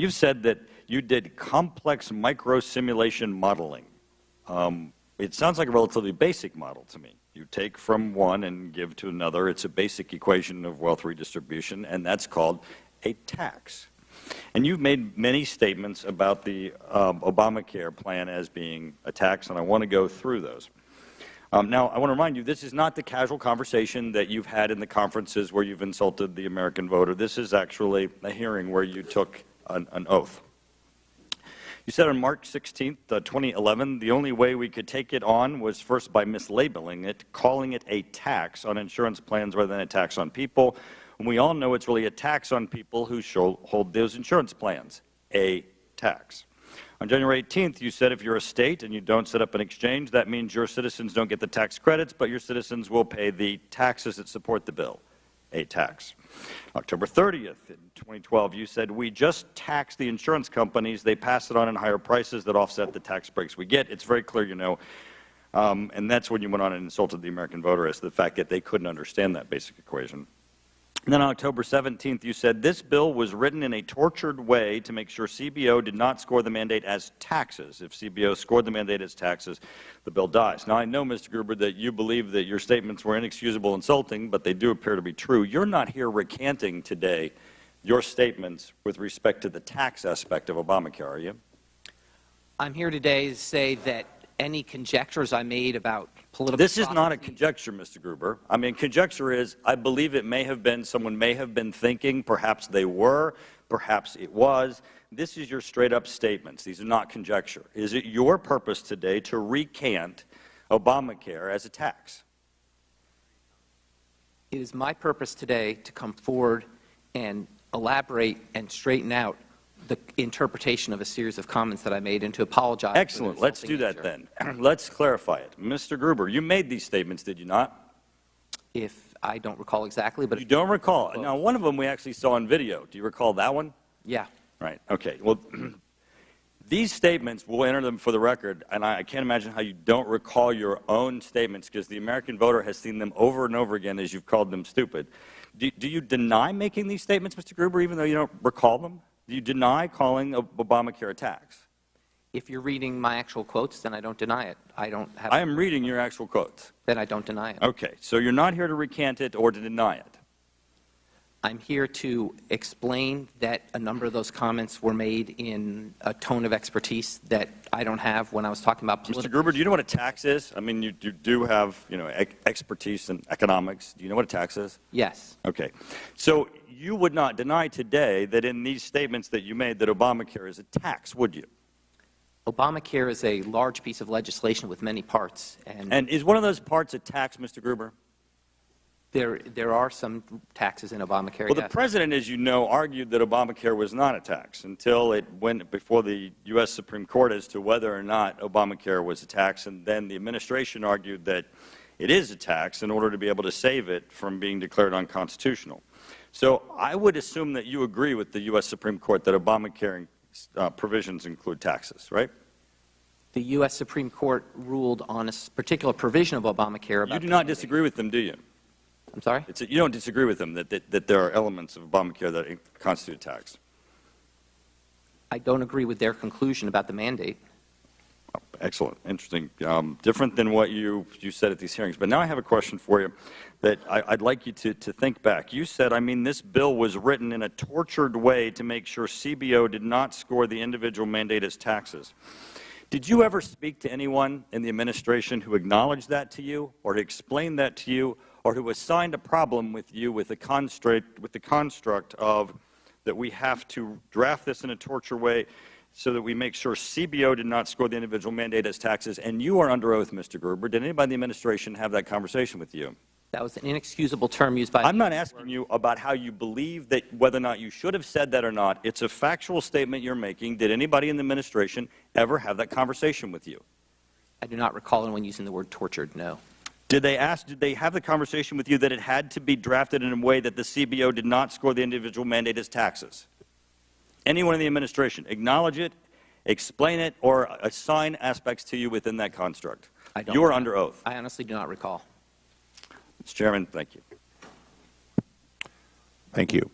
you've said that you did complex micro-simulation modeling. It sounds like a relatively basic model to me. You take from one and give to another. It's a basic equation of wealth redistribution, and that's called a tax. And you've made many statements about the Obamacare plan as being a tax, and I want to go through those. Now, I want to remind you, this is not the casual conversation that you've had in the conferences where you've insulted the American voter. This is actually a hearing where you took an oath. You said on March 16th, 2011, the only way we could take it on was first by mislabeling it, calling it a tax on insurance plans rather than a tax on people. And we all know it's really a tax on people who hold those insurance plans, a tax. On January 18th, you said if you're a state and you don't set up an exchange, that means your citizens don't get the tax credits, but your citizens will pay the taxes that support the bill, a tax. October 30th, in 2012, you said we just tax the insurance companies. They pass it on in higher prices that offset the tax breaks we get. It's very clear, you know, and that's when you went on and insulted the American voter as to the fact that they couldn't understand that basic equation. And then on October 17th, you said this bill was written in a tortured way to make sure CBO did not score the mandate as taxes. If CBO scored the mandate as taxes, the bill dies. Now, I know, Mr. Gruber, that you believe that your statements were inexcusable, insulting, but they do appear to be true. You're not here recanting today your statements with respect to the tax aspect of Obamacare, are you? I'm here today to say that any conjectures I made about political This is not a conjecture, Mr. Gruber. I mean, conjecture is, I believe it may have been, someone may have been thinking, perhaps they were, perhaps it was. This is your straight-up statements. These are not conjecture. Is it your purpose today to recant Obamacare as a tax? It is my purpose today to come forward and elaborate and straighten out the interpretation of a series of comments that I made and to apologize. Excellent. Let's do that then. Let's clarify it. Mr. Gruber, you made these statements, did you not? If I don't recall exactly, but... You don't recall. Now, one of them we actually saw on video. Do you recall that one? Yeah. Right. Okay. Well, these statements, we'll enter them for the record, and I can't imagine how you don't recall your own statements because the American voter has seen them over and over again as you've called them stupid. Do you deny making these statements, Mr. Gruber, even though you don't recall them? Do you deny calling Obamacare a tax? If you're reading my actual quotes, then I don't deny it. I don't have... I am reading your actual quotes. Then I don't deny it. Okay. So you're not here to recant it or to deny it? I'm here to explain that a number of those comments were made in a tone of expertise that I don't have when I was talking about political... Mr. Gruber, do you know what a tax is? I mean, you do have, you know, expertise in economics. Do you know what a tax is? Yes. Okay. So you would not deny today that in these statements that you made that Obamacare is a tax, would you? Obamacare is a large piece of legislation with many parts. And is one of those parts a tax, Mr. Gruber? There are some taxes in Obamacare, Well, yes. the President, as you know, argued that Obamacare was not a tax until it went before the U.S. Supreme Court as to whether or not Obamacare was a tax, and then the administration argued that it is a tax in order to be able to save it from being declared unconstitutional. So I would assume that you agree with the U.S. Supreme Court that Obamacare provisions include taxes, right? The U.S. Supreme Court ruled on a particular provision of Obamacare about... You do not disagree with them, do you? I'm sorry? You don't disagree with them that there are elements of Obamacare that constitute a tax? I don't agree with their conclusion about the mandate. Oh, excellent. Interesting. Different than what you said at these hearings. But now I have a question for you that I'd like you to think back. You said, I mean, this bill was written in a tortured way to make sure CBO did not score the individual mandate as taxes. Did you ever speak to anyone in the administration who acknowledged that to you or to explain that to you or who assigned a problem with you with the construct of that we have to draft this in a torture way so that we make sure CBO did not score the individual mandate as taxes? And you are under oath, Mr. Gruber. Did anybody in the administration have that conversation with you? That was an inexcusable term used by... I'm not asking you about how you believe that, whether or not you should have said that or not. It's a factual statement you're making. Did anybody in the administration ever have that conversation with you? I do not recall anyone using the word tortured, no. Did they have the conversation with you that it had to be drafted in a way that the CBO did not score the individual mandate as taxes? Anyone in the administration acknowledge it, explain it, or assign aspects to you within that construct? You are under oath. I honestly do not recall. Mr. Chairman, thank you. Thank you.